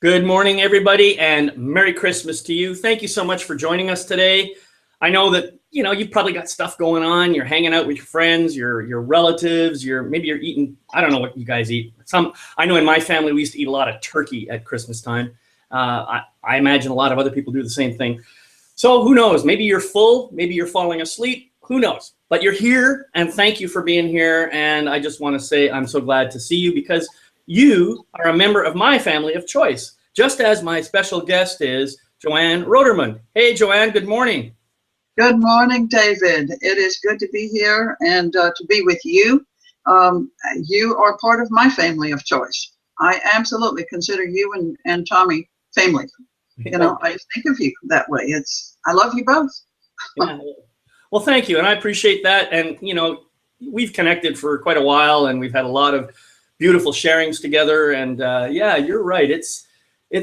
Good morning, everybody, and Merry Christmas to you. Thank you so much for joining us today. I know that you've probably got stuff going on. You're hanging out with your friends, your relatives. Maybe you're eating. I don't know what you guys eat. I know in my family we used to eat a lot of turkey at Christmas time. I imagine a lot of other people do the same thing. So who knows? Maybe you're full. Maybe you're falling asleep. Who knows? But you're here, and thank you for being here. And I just want to say I'm so glad to see you because you are a member of my family of choice, just as my special guest is Joanne Roderman. Hey, Joanne, good morning. Good morning, David. It is good to be here and to be with you. You are part of my family of choice. I absolutely consider you and Tommy family. I think of you that way. I love you both. Yeah. Well, thank you, and I appreciate that. And we've connected for quite a while, and we've had a lot of beautiful sharings together. And yeah, you're right. It's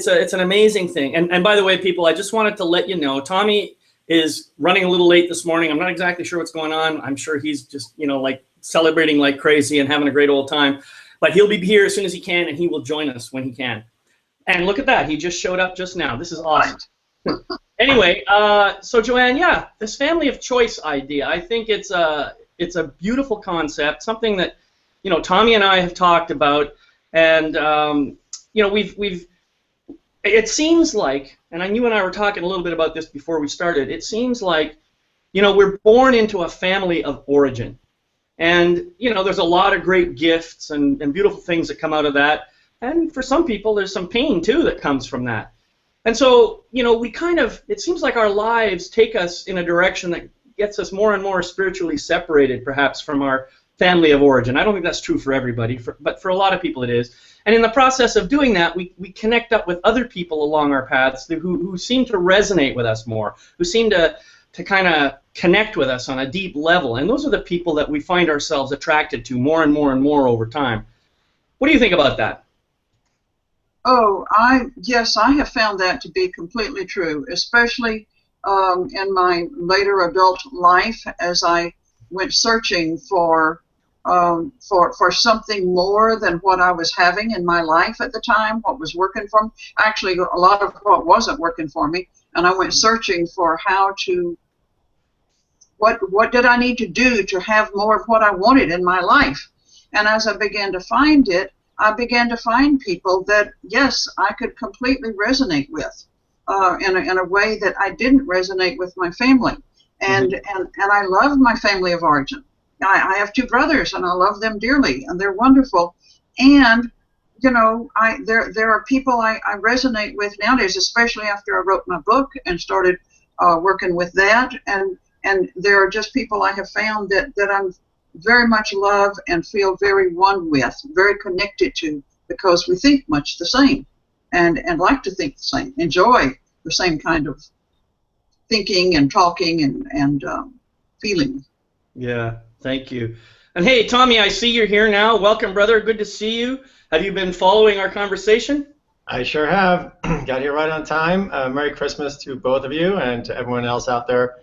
an amazing thing. And by the way, people, I just wanted to let you know, Tommy is running a little late this morning. I'm not exactly sure what's going on. I'm sure he's just, like celebrating like crazy and having a great old time. But he'll be here as soon as he can, and he will join us when he can. And look at that. He just showed up just now. This is awesome. Anyway, so Joanne, yeah, this family of choice idea, I think it's a beautiful concept, something that, Tommy and I have talked about. And, it seems like, and you and I were talking a little bit about this before we started, it seems like, we're born into a family of origin. And, there's a lot of great gifts and beautiful things that come out of that. And for some people, there's some pain, too, that comes from that. And so, it seems like our lives take us in a direction that gets us more and more spiritually separated, perhaps, from our family of origin. I don't think that's true for everybody, but for a lot of people it is. And in the process of doing that, we connect up with other people along our paths who seem to resonate with us more, who seem to kind of connect with us on a deep level. And those are the people that we find ourselves attracted to more and more and more over time. What do you think about that? Oh, yes, I have found that to be completely true, especially in my later adult life as I went searching for something more than what I was having in my life at the time, what was working for me. Actually, a lot of what wasn't working for me, and I went searching for what did I need to do to have more of what I wanted in my life. And as I began to find it, I began to find people that, yes, I could completely resonate with in a way that I didn't resonate with my family. And I love my family of origin. I have two brothers, and I love them dearly, and they're wonderful. And, there are people I resonate with nowadays, especially after I wrote my book and started working with that. And there are just people I have found that I'm very much love and feel very one with, very connected to, because we think much the same and like to think the same, enjoy the same kind of thinking and talking and feeling. Yeah, thank you. And hey, Tommy, I see you're here now. Welcome, brother. Good to see you. Have you been following our conversation? I sure have. Got here right on time. Merry Christmas to both of you and to everyone else out there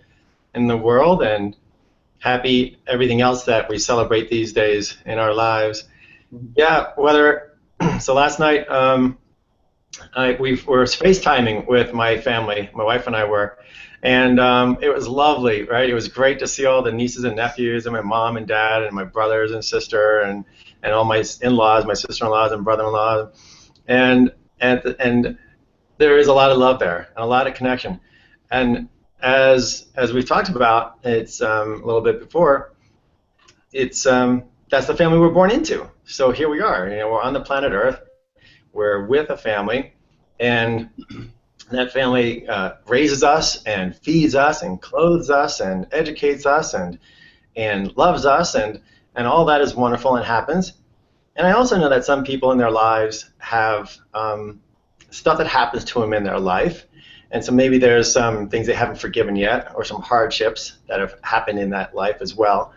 in the world, and happy everything else that we celebrate these days in our lives. Yeah, so last night we were FaceTiming with my family, my wife and I were, and it was lovely, right? It was great to see all the nieces and nephews and my mom and dad and my brothers and sister and all my in-laws, my sister-in-laws and brother-in-law, and there is a lot of love there and a lot of connection. And as we've talked about, it's a little bit before, it's that's the family we're born into. So here we are, we're on the planet Earth, we're with a family, and that family raises us and feeds us and clothes us and educates us and loves us, and all that is wonderful and happens. And I also know that some people in their lives have stuff that happens to them in their life. And so maybe there's some things they haven't forgiven yet, or some hardships that have happened in that life as well.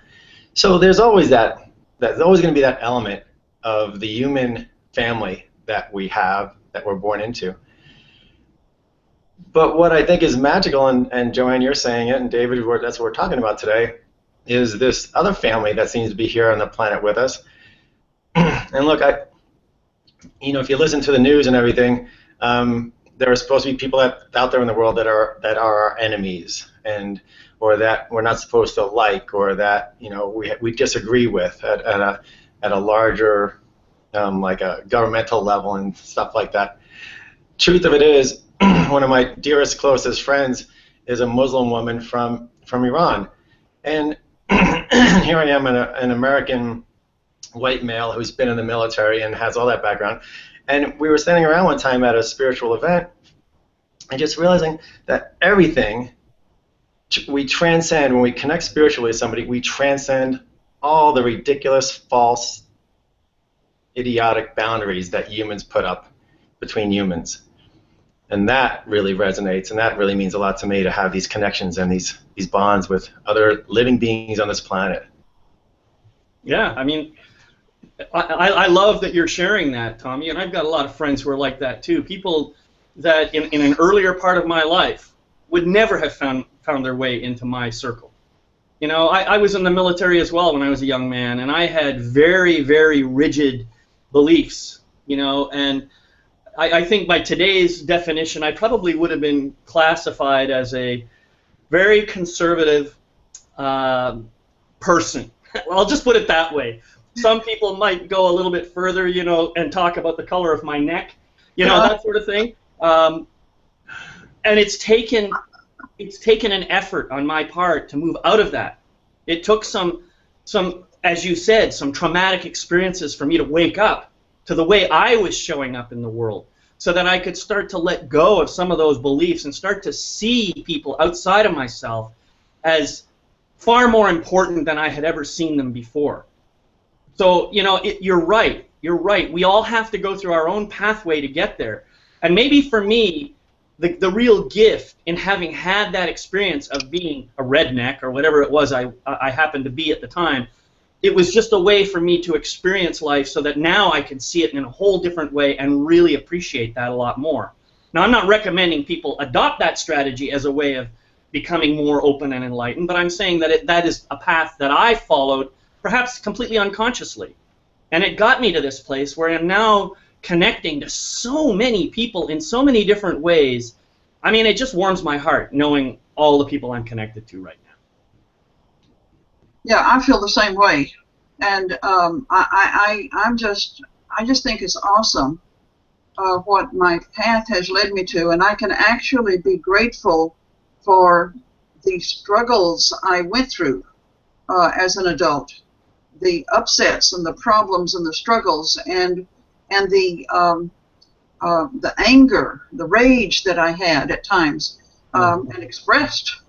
So there's always there's always going to be that element of the human family that we have, that we're born into. But what I think is magical, and Joanne, you're saying it, and David, that's what we're talking about today, is this other family that seems to be here on the planet with us. And look, if you listen to the news and everything, there are supposed to be people out there in the world that are our enemies, or that we're not supposed to like, or that we disagree with at a larger like a governmental level and stuff like that. Truth of it is, one of my dearest, closest friends is a Muslim woman from Iran, and here I am, an American white male who's been in the military and has all that background. And we were standing around one time at a spiritual event and just realizing that everything we transcend, when we connect spiritually with somebody, we transcend all the ridiculous, false, idiotic boundaries that humans put up between humans. And that really resonates, and that really means a lot to me, to have these connections and these bonds with other living beings on this planet. Yeah, I mean, I love that you're sharing that, Tommy, and I've got a lot of friends who are like that too. People that in an earlier part of my life would never have found their way into my circle. You know, I was in the military as well when I was a young man, and I had very, very rigid beliefs, you know, and I think by today's definition, I probably would have been classified as a very conservative person. I'll just put it that way. Some people might go a little bit further, you know, and talk about the color of my neck, you know, that sort of thing. And it's taken an effort on my part to move out of that. It took some, as you said, some traumatic experiences for me to wake up to the way I was showing up in the world, so that I could start to let go of some of those beliefs and start to see people outside of myself as far more important than I had ever seen them before. So, you know, you're right. You're right. We all have to go through our own pathway to get there. And maybe for me, the real gift in having had that experience of being a redneck or whatever it was I happened to be at the time, it was just a way for me to experience life so that now I can see it in a whole different way and really appreciate that a lot more. Now, I'm not recommending people adopt that strategy as a way of becoming more open and enlightened, but I'm saying that that is a path that I followed, perhaps completely unconsciously. And it got me to this place where I'm now connecting to so many people in so many different ways. I mean, it just warms my heart knowing all the people I'm connected to right now. Yeah, I feel the same way, and I just think it's awesome what my path has led me to, and I can actually be grateful for the struggles I went through as an adult, the upsets and the problems and the struggles, and the anger, the rage that I had at times, and expressed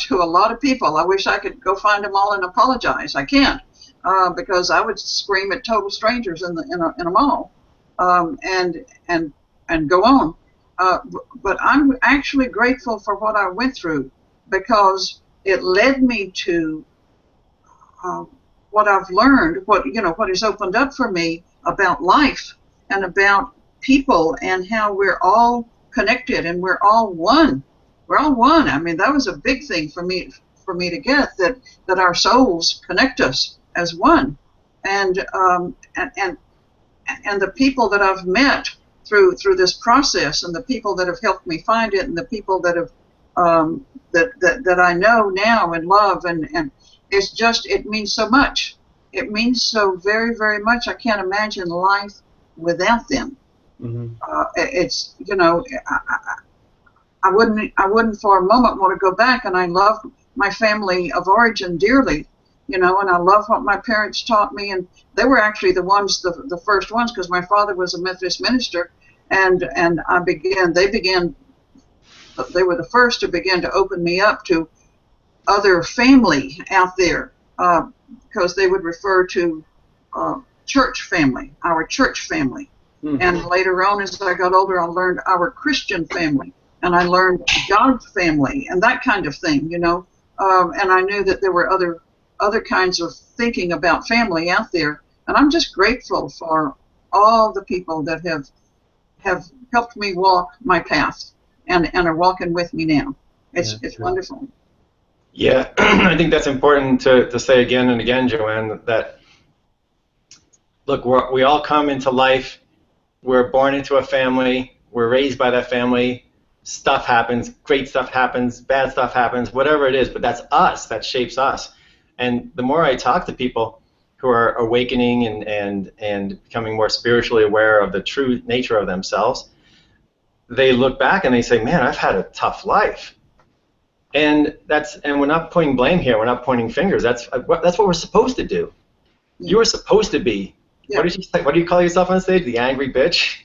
to a lot of people. I wish I could go find them all and apologize. I can't, because I would scream at total strangers in a mall, and go on. But I'm actually grateful for what I went through, because it led me to what I've learned, what has opened up for me about life and about people, and how we're all connected and we're all one. We're all one. I mean, that was a big thing for me to get, that our souls connect us as one, and the people that I've met through this process, and the people that have helped me find it, and the people that have that I know now and love, and it means so much. It means so very, very much. I can't imagine life without them. Mm-hmm. It's, I wouldn't for a moment want to go back, and I love my family of origin dearly, and I love what my parents taught me, and they were actually the first ones, because my father was a Methodist minister, and they were the first to begin to open me up to other family out there, because they would refer to church family, our church family. Mm-hmm. And later on, as I got older, I learned our Christian family, and I learned God's family, and that kind of thing, and I knew that there were other kinds of thinking about family out there, and I'm just grateful for all the people that have helped me walk my path, and are walking with me now. It's wonderful. Yeah, I think that's important to say again and again, Joanne, that look, we all come into life we're born into a family, we're raised by that family, stuff happens, great stuff happens, bad stuff happens, whatever it is, but that's us, that shapes us. And the more I talk to people who are awakening and becoming more spiritually aware of the true nature of themselves, they look back and they say, man, I've had a tough life. And we're not pointing blame here, we're not pointing fingers, that's what we're supposed to do. You are supposed to be, Yeah. what did you say? What do you call yourself on stage? The angry bitch?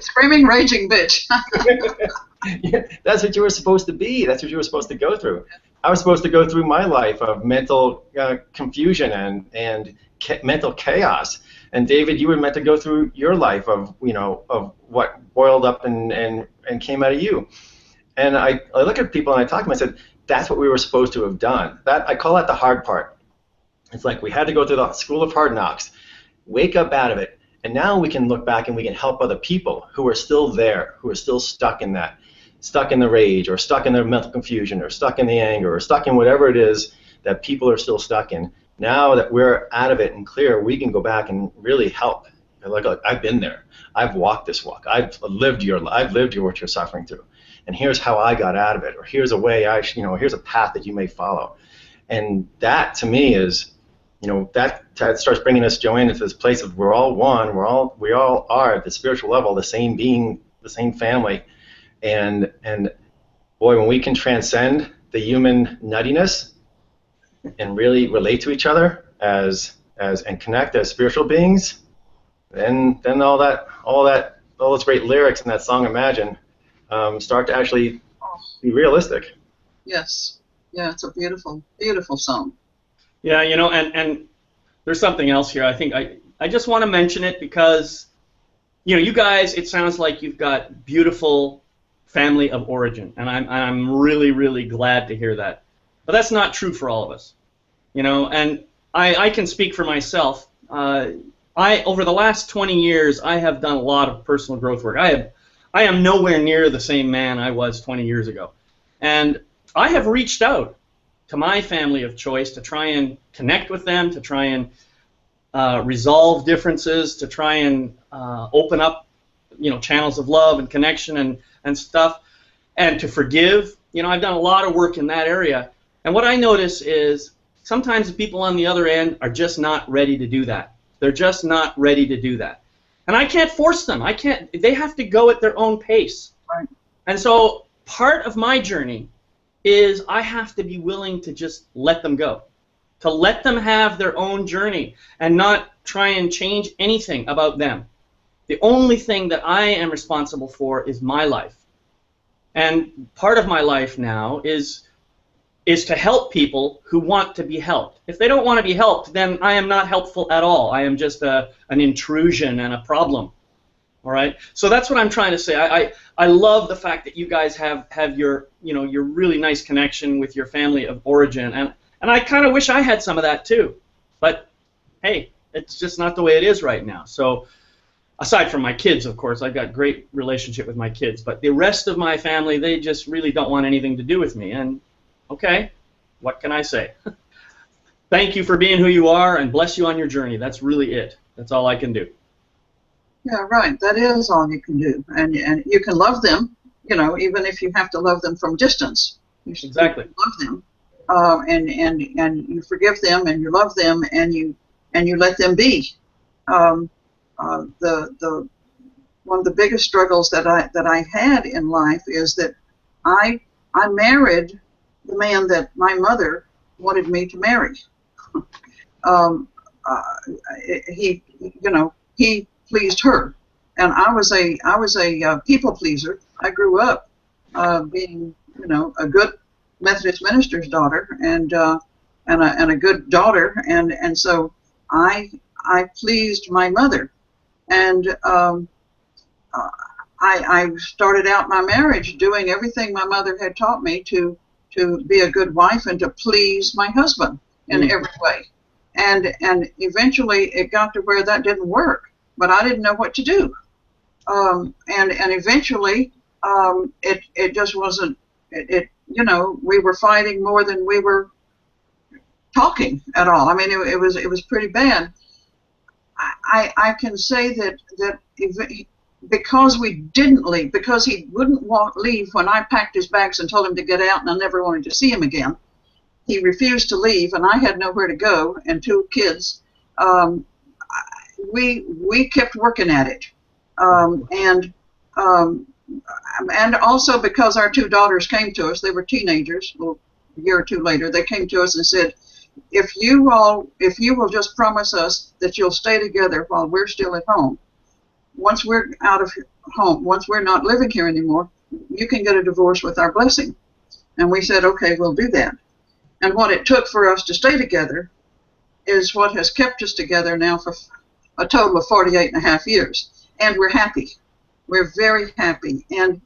Screaming, raging bitch. Yeah, that's what you were supposed to be. That's what you were supposed to go through. I was supposed to go through my life of mental confusion and mental chaos. And David, you were meant to go through your life of of what boiled up and came out of you. And I look at people and I talk to them. I said, that's what we were supposed to have done. That I call that the hard part. It's like we had to go through the school of hard knocks, wake up out of it, and now we can look back and we can help other people who are still there, who are still stuck in that, stuck in the rage, or stuck in their mental confusion, or stuck in the anger, or stuck in whatever it is that people are still stuck in. Now that we're out of it and clear, we can go back and really help. Like I've been there. I've walked this walk. I've lived what you're suffering through. And here's how I got out of it, or here's a way here's a path that you may follow. And that to me is, that starts bringing us, Joanne, into this place of we're all one. We all are at the spiritual level, the same being, the same family. And boy, when we can transcend the human nuttiness and really relate to each other as and connect as spiritual beings, then all those great lyrics in that song Imagine start to actually be realistic. Yes. Yeah, it's a beautiful, beautiful song. Yeah, and there's something else here. I think I just want to mention it because, you guys, it sounds like you've got beautiful family of origin, and I'm really, really glad to hear that. But that's not true for all of us, and I can speak for myself. Over the last 20 years, I have done a lot of personal growth work. I am nowhere near the same man I was 20 years ago, and I have reached out to my family of choice to try and connect with them, to try and resolve differences, to try and open up, channels of love and connection and stuff, and to forgive. I've done a lot of work in that area, and what I notice is sometimes the people on the other end are just not ready to do that. They're just not ready to do that, and I can't force them. They have to go at their own pace. Right. And so part of my journey is I have to be willing to just let them go, to let them have their own journey and not try and change anything about them. The only thing that I am responsible for is my life. And part of my life now is to help people who want to be helped. If they don't want to be helped, then I am not helpful at all. I am just an intrusion and a problem. All right, so that's what I'm trying to say. I love the fact that you guys have your your really nice connection with your family of origin, and I kind of wish I had some of that too. But hey, it's just not the way it is right now. So aside from my kids, of course, I've got great relationship with my kids, but the rest of my family, they just really don't want anything to do with me. And okay, what can I say? Thank you for being who you are, and bless you on your journey. That's really it. That's all I can do. Yeah, right. That is all you can do, and you can love them, even if you have to love them from distance. You should Exactly. love them, and you forgive them, and you love them, and you let them be. The one of the biggest struggles that I had in life is that I married the man that my mother wanted me to marry. He pleased her, and I was a people pleaser. I grew up being a good Methodist minister's daughter and a good daughter, and so I pleased my mother, and I started out my marriage doing everything my mother had taught me to be a good wife and to please my husband in every way, and eventually it got to where that didn't work. But I didn't know what to do, and eventually it just wasn't. We were fighting more than we were talking at all. I mean, it was pretty bad. I can say that because we didn't leave, because he wouldn't leave when I packed his bags and told him to get out and I never wanted to see him again. He refused to leave, and I had nowhere to go, and 2 kids. Um, we kept working at it, um, and also because our 2 daughters came to us, they were teenagers. Well, a year or 2 later, they came to us and said, if you will just promise us that you'll stay together while we're still at home, once we're out of home, once we're not living here anymore, you can get a divorce with our blessing. And we said, okay, we'll do that. And what it took for us to stay together is what has kept us together now for a total of 48 and a half years. And we're happy. We're very happy. And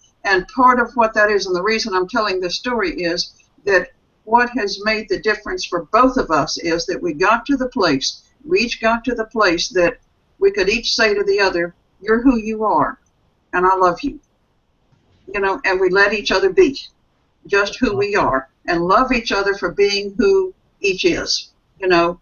part of what that is, and the reason I'm telling this story is that what has made the difference for both of us is that we each got to the place that we could each say to the other, you're who you are, and I love you. And we let each other be just who we are and love each other for being who each is, and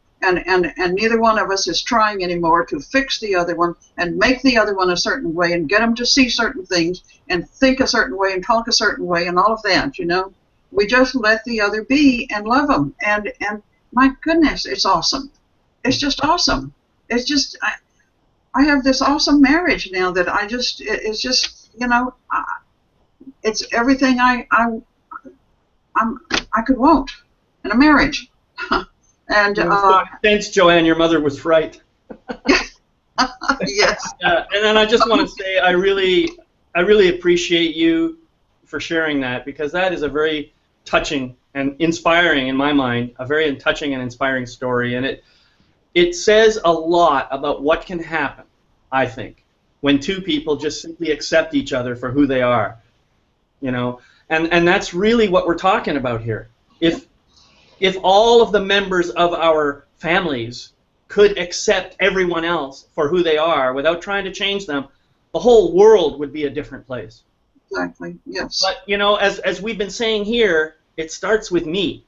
neither one of us is trying anymore to fix the other one and make the other one a certain way and get them to see certain things and think a certain way and talk a certain way and all of that, We just let the other be and love them. And my goodness, it's awesome. It's just awesome. It's just, I have this awesome marriage now that it's just, it's everything I could want in a marriage. And thanks, Joanne. Your mother was right. Yes. And then I just want to say I really appreciate you for sharing that, because that is a very touching and inspiring, in my mind, a very touching and inspiring story, and it says a lot about what can happen, I think, when 2 people just simply accept each other for who they are, and that's really what we're talking about here. If all of the members of our families could accept everyone else for who they are without trying to change them, the whole world would be a different place. Exactly, yes. But, as we've been saying here, it starts with me.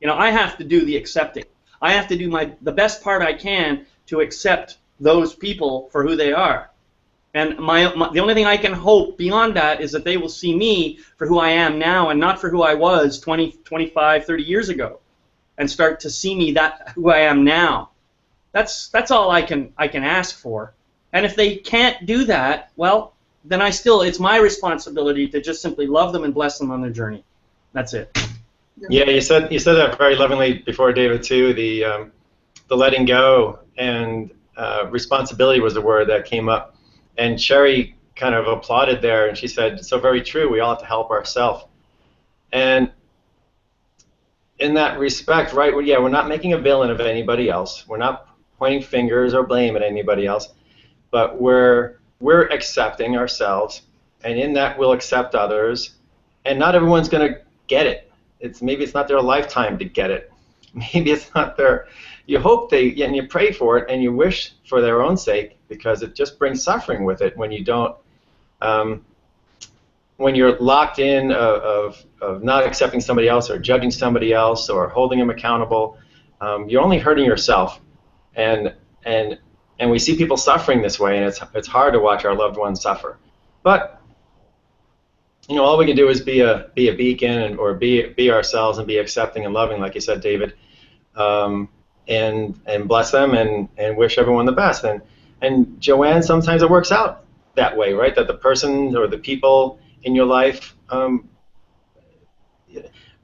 I have to do the accepting. I have to do the best part I can to accept those people for who they are. And the only thing I can hope beyond that is that they will see me for who I am now and not for who I was 20, 25, 30 years ago, and start to see me who I am now. That's all I can ask for. And if they can't do that, well, then it's my responsibility to just simply love them and bless them on their journey. That's it. Yeah, you said that very lovingly before, David, too. The letting go and responsibility was the word that came up, and Sherry kind of applauded there, and she said, "So very true. We all have to help ourselves." And in that respect, right? Well, yeah, we're not making a villain of anybody else. We're not pointing fingers or blame at anybody else, but we're accepting ourselves, and in that we'll accept others. And not everyone's going to get it. Maybe it's not their lifetime to get it. Maybe it's not their. You hope and you pray for it, and you wish for their own sake, because it just brings suffering with it when you don't. When you're locked in of not accepting somebody else or judging somebody else or holding them accountable, you're only hurting yourself. And we see people suffering this way, and it's hard to watch our loved ones suffer. But all we can do is be a beacon or be ourselves and be accepting and loving, like you said, David, and bless them and wish everyone the best. And Joanne, sometimes it works out that way, right? That the person or the people in your life,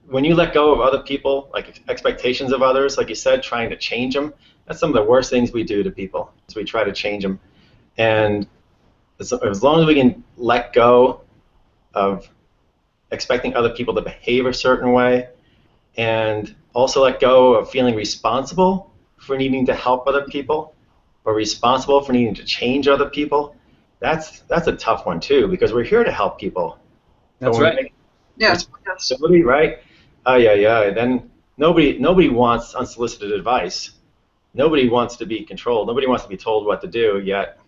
when you let go of other people, like expectations of others, like you said, trying to change them, that's some of the worst things we do to people, is we try to change them. And as long as we can let go of expecting other people to behave a certain way, and also let go of feeling responsible for needing to help other people, or responsible for needing to change other people, that's a tough one too, because we're here to help people. That's right. Yeah. Responsibility, right? Yeah. Then nobody wants unsolicited advice. Nobody wants to be controlled. Nobody wants to be told what to do. Yet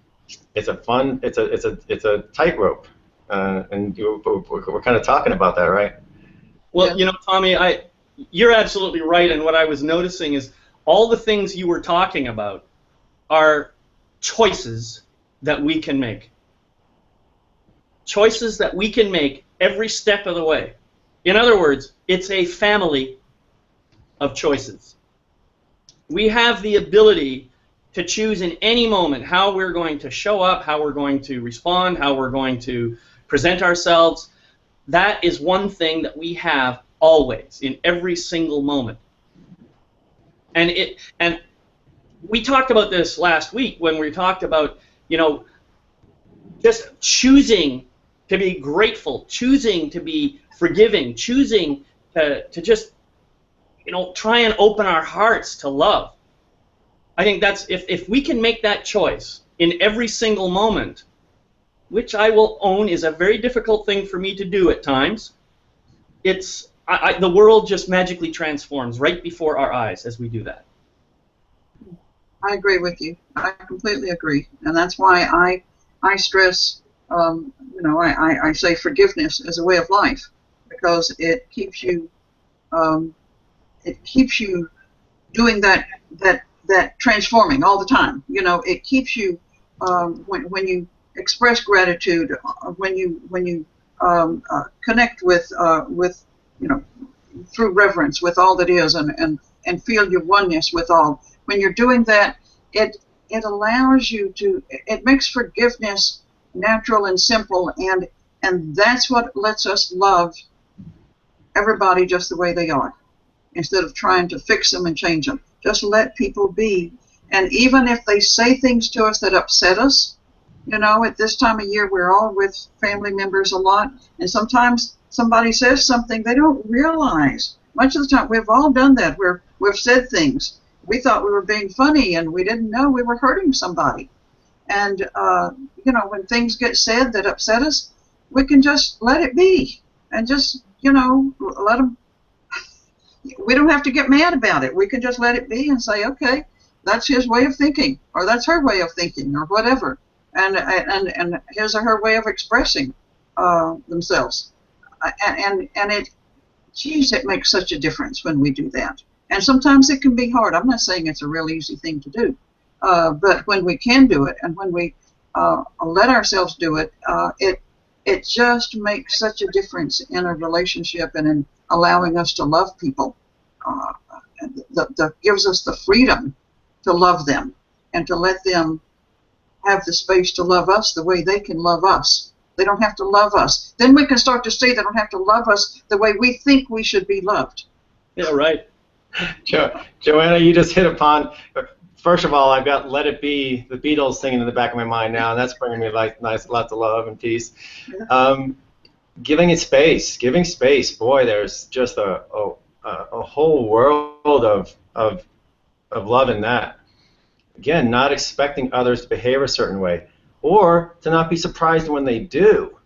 it's a tightrope, and we're kind of talking about that, right? Well, Tommy, you're absolutely right. And what I was noticing is all the things you were talking about are choices that we can make. Choices that we can make every step of the way. In other words, it's a family of choices. We have the ability to choose in any moment how we're going to show up, how we're going to respond, how we're going to present ourselves. That is one thing that we have always, in every single moment. And we talked about this last week when we talked about, just choosing to be grateful, choosing to be forgiving, choosing to just, try and open our hearts to love. I think that's, if we can make that choice in every single moment, which I will own is a very difficult thing for me to do at times, the world just magically transforms right before our eyes as we do that. I agree with you. I completely agree, and that's why I stress, I say forgiveness as a way of life, because it keeps you doing that transforming all the time. It keeps you when you express gratitude, when you connect with through reverence with all that is, and feel your oneness with all. When you're doing that, it allows you to. It makes forgiveness natural and simple, and that's what lets us love everybody just the way they are, instead of trying to fix them and change them. Just let people be. And even if they say things to us that upset us, at this time of year, we're all with family members a lot, and sometimes somebody says something they don't realize. Much of the time, we've all done that, where we've said things. We thought we were being funny, and we didn't know we were hurting somebody. And, when things get said that upset us, we can just let it be, and just, let them. We don't have to get mad about it. We can just let it be and say, okay, that's his way of thinking, or that's her way of thinking, or whatever. And his or her way of expressing themselves. And it makes such a difference when we do that. And sometimes it can be hard. I'm not saying it's a real easy thing to do. But when we can do it, and when we let ourselves do it, it just makes such a difference in a relationship and in allowing us to love people. That gives us the freedom to love them and to let them have the space to love us the way they can love us. They don't have to love us. Then we can start to see they don't have to love us the way we think we should be loved. Yeah, right. Joanna, you just hit upon, first of all, I've got Let It Be, the Beatles singing in the back of my mind now, and that's bringing me lots of love and peace. Yeah. Giving space, boy, there's just a whole world of love in that. Again, not expecting others to behave a certain way, or to not be surprised when they do.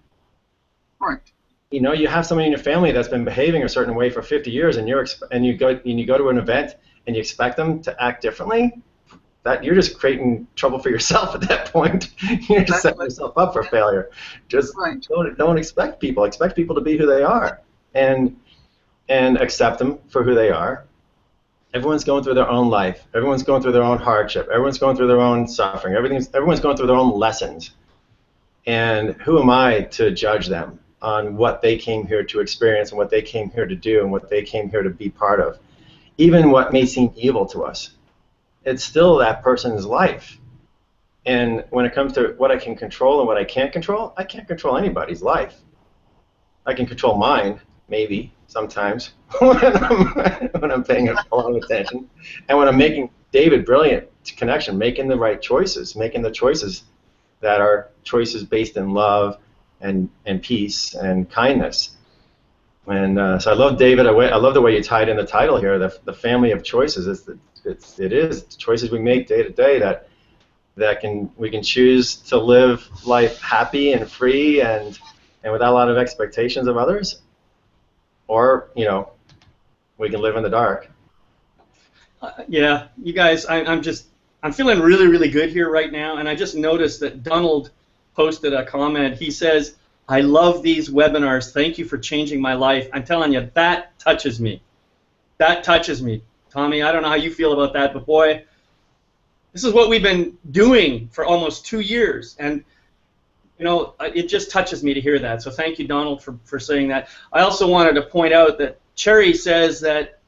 Right. You have somebody in your family that's been behaving a certain way for 50 years, and you go to an event and you expect them to act differently. That you're just creating trouble for yourself at that point. You're just setting yourself up for failure. Just don't expect people. Expect people to be who they are, and accept them for who they are. Everyone's going through their own life. Everyone's going through their own hardship. Everyone's going through their own suffering. Everyone's going through their own lessons. And who am I to judge them on what they came here to experience and what they came here to do and what they came here to be part of? Even what may seem evil to us, it's still that person's life. And when it comes to what I can control and what I can't control anybody's life. I can control mine, maybe, sometimes, when I'm paying a lot of attention. And when I'm making, David, brilliant connection, making the right choices, making the choices that are choices based in love and peace and kindness. And so I love, David, I love the way you tied in the title here, the family of choices. It is the choices we make day to day that we can choose to live life happy and free and without a lot of expectations of others, or we can live in the dark. Yeah, you guys, I'm feeling really, really good here right now, and I just noticed that Donald posted a comment. He says, "I love these webinars. Thank you for changing my life." I'm telling you, that touches me. That touches me. Tommy, I don't know how you feel about that, but boy, This is what we've been doing for almost 2 years, and you know, it just touches me to hear that. So thank you, Donald, for saying that. I also wanted to point out that Cherry says that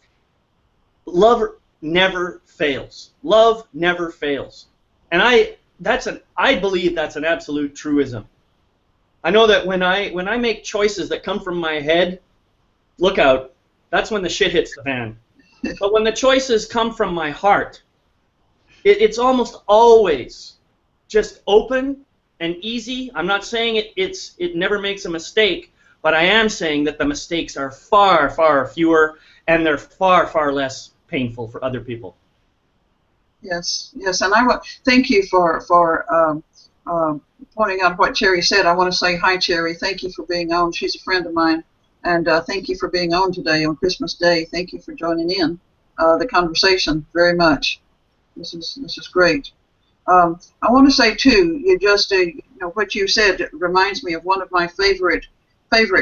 love never fails. Love never fails, and I believe that's an absolute truism. I know that when I make choices that come from my head, look out, that's when the shit hits the fan. But when the choices come from my heart, it's almost always just open and easy. I'm not saying it never makes a mistake, but I am saying that the mistakes are far, far fewer, and they're far, far less painful for other people. Yes, yes, and I want thank you for pointing out what Cherry said. I want to say hi, Cherry. Thank you for being on. She's a friend of mine, and thank you for being on today on Christmas Day. Thank you for joining in the conversation very much. This is great. I want to say too, you just you know, what you said reminds me of one of my favorite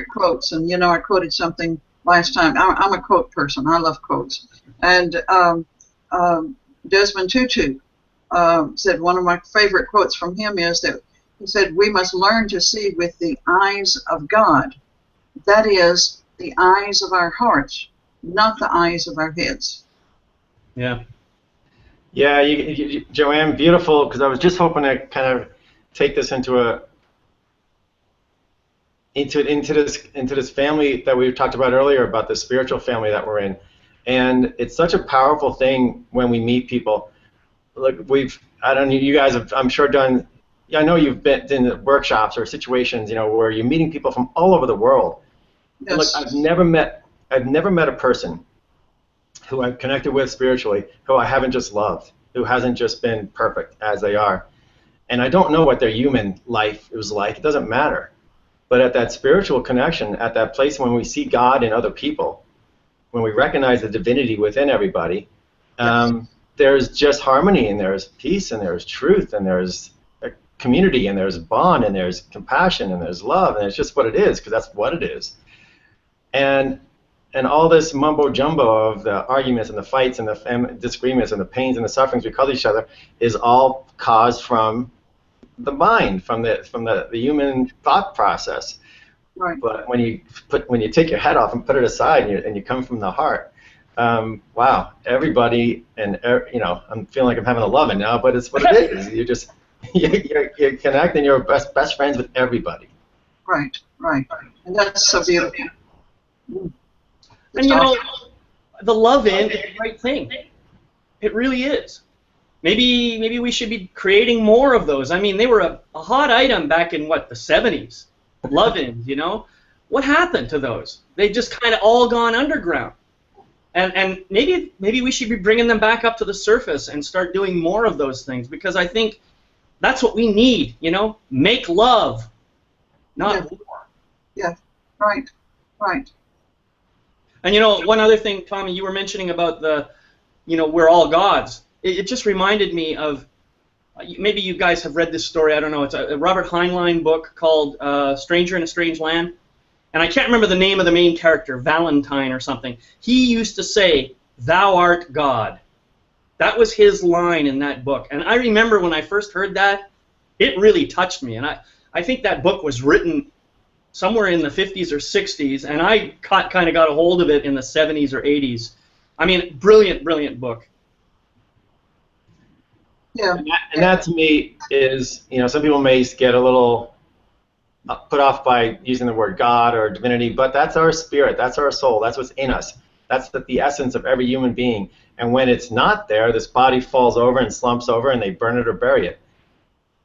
quotes, and you know, I quoted something last time. I'm a quote person. I love quotes, and Desmond Tutu said one of my favorite quotes from him is that he said, "We must learn to see with the eyes of God. That is, the eyes of our hearts, not the eyes of our heads." Yeah. Yeah, Joanne, beautiful, because I was just hoping to kind of take this into this family that we talked about earlier, about the spiritual family that we're in. And it's such a powerful thing when we meet people. Look, I don't know, you guys have, I'm sure, done, I know you've been in workshops or situations, you know, where you're meeting people from all over the world. Yes. Look, I've never met a person who I've connected with spiritually, who I haven't just loved, who hasn't just been perfect as they are. And I don't know what their human life was like. It doesn't matter. But at that spiritual connection, at that place when we see God in other people, when we recognize the divinity within everybody, there's just harmony, and there's peace, and there's truth, and there's a community, and there's bond, and there's compassion, and there's love, and it's just what it is, because that's what it is. And all this mumbo jumbo of the arguments and the fights and the disagreements and the pains and the sufferings we cause each other is all caused from the mind, from the human thought process. Right. But when you take your head off and put it aside, and you come from the heart, wow, everybody, and you know, I'm feeling like I'm having a loving now, but it's what it is. You just you connect, and you're best friends with everybody. Right, and that's so beautiful. And you know, the love-in is a great thing. It really is. Maybe we should be creating more of those. I mean, they were a hot item back in, what, the 70s? Love-ins, you know? What happened to those? They've just kind of all gone underground. And maybe we should be bringing them back up to the surface and start doing more of those things, because I think that's what we need, you know? Make love, not war. Yeah, right. And you know, one other thing, Tommy, you were mentioning about we're all gods. It just reminded me of, maybe you guys have read this story, I don't know, it's a Robert Heinlein book called Stranger in a Strange Land. And I can't remember the name of the main character, Valentine or something. He used to say, "Thou art God." That was his line in that book. And I remember when I first heard that, it really touched me. And I think that book was written somewhere in the 50s or 60s, and I kind of got a hold of it in the 70s or 80s. I mean, brilliant book. Yeah. And that to me is, you know, some people may get a little put off by using the word God or divinity, but that's our spirit, that's our soul, that's what's in us. That's the essence of every human being. And when it's not there, this body falls over and slumps over, and they burn it or bury it.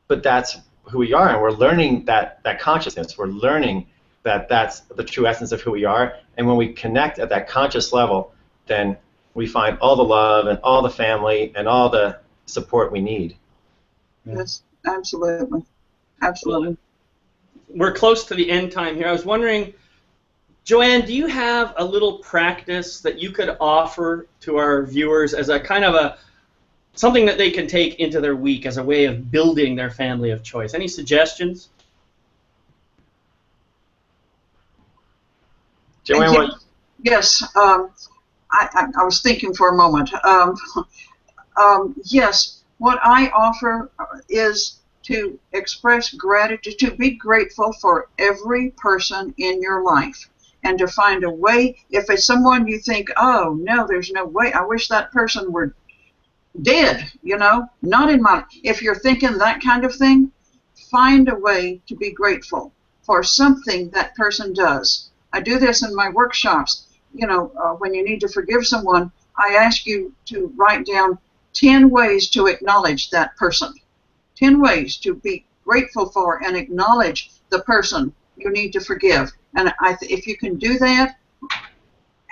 But that's who we are, and we're learning that consciousness. We're learning that that's the true essence of who we are. And when we connect at that conscious level, then we find all the love and all the family and all the support we need. Yes, absolutely. We're close to the end time here. I was wondering, Joanne, do you have a little practice that you could offer to our viewers as a kind of something that they can take into their week as a way of building their family of choice? Any suggestions? Joanne, yes, I was thinking for a moment. Yes, what I offer is to express gratitude, to be grateful for every person in your life, and to find a way. If it's someone you think, oh no, there's no way, I wish that person were dead, not in my. If you're thinking that kind of thing, find a way to be grateful for something that person does. I do this in my workshops. When you need to forgive someone, I ask you to write down 10 ways to acknowledge that person, 10 ways to be grateful for and acknowledge the person you need to forgive. And if you can do that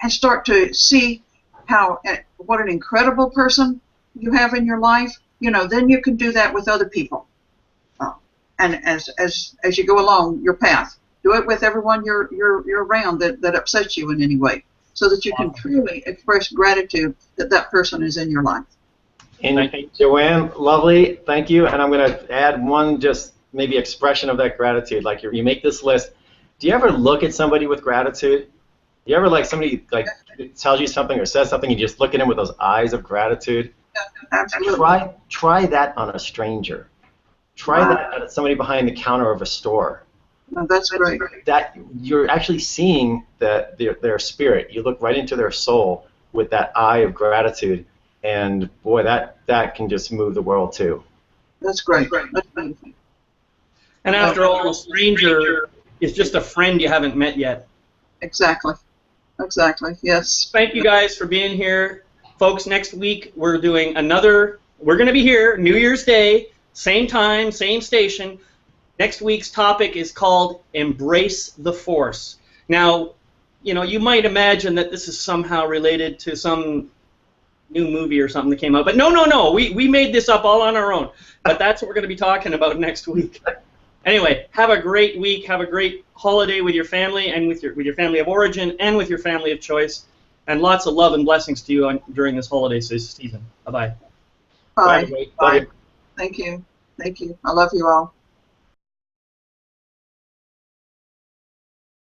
and start to see what an incredible person you have in your life, then you can do that with other people. And as you go along your path, do it with everyone you're around that upsets you in any way, so that you can truly express gratitude that person is in your life. And Joanne, lovely, thank you. And I'm going to add one just maybe expression of that gratitude. Like you make this list. Do you ever look at somebody with gratitude? Do you ever somebody tells you something or says something, you just look at them with those eyes of gratitude? Absolutely. Try that on a stranger. Try that at somebody behind the counter of a store. Oh, that's great. That you're actually seeing their spirit. You look right into their soul with that eye of gratitude, and boy, that can just move the world too. That's great. And after all, a stranger is just a friend you haven't met yet. Exactly. Yes. Thank you guys for being here. Folks, next week we're doing we're going to be here New Year's Day, same time, same station. Next week's topic is called Embrace the Force. Now, you might imagine that this is somehow related to some new movie or something that came out, but no. We made this up all on our own. But that's what we're going to be talking about next week. Anyway, have a great week. Have a great holiday with your family and with your family of origin and with your family of choice. And lots of love and blessings to you during this holiday season. Bye-bye. Bye. Bye. Thank you. I love you all.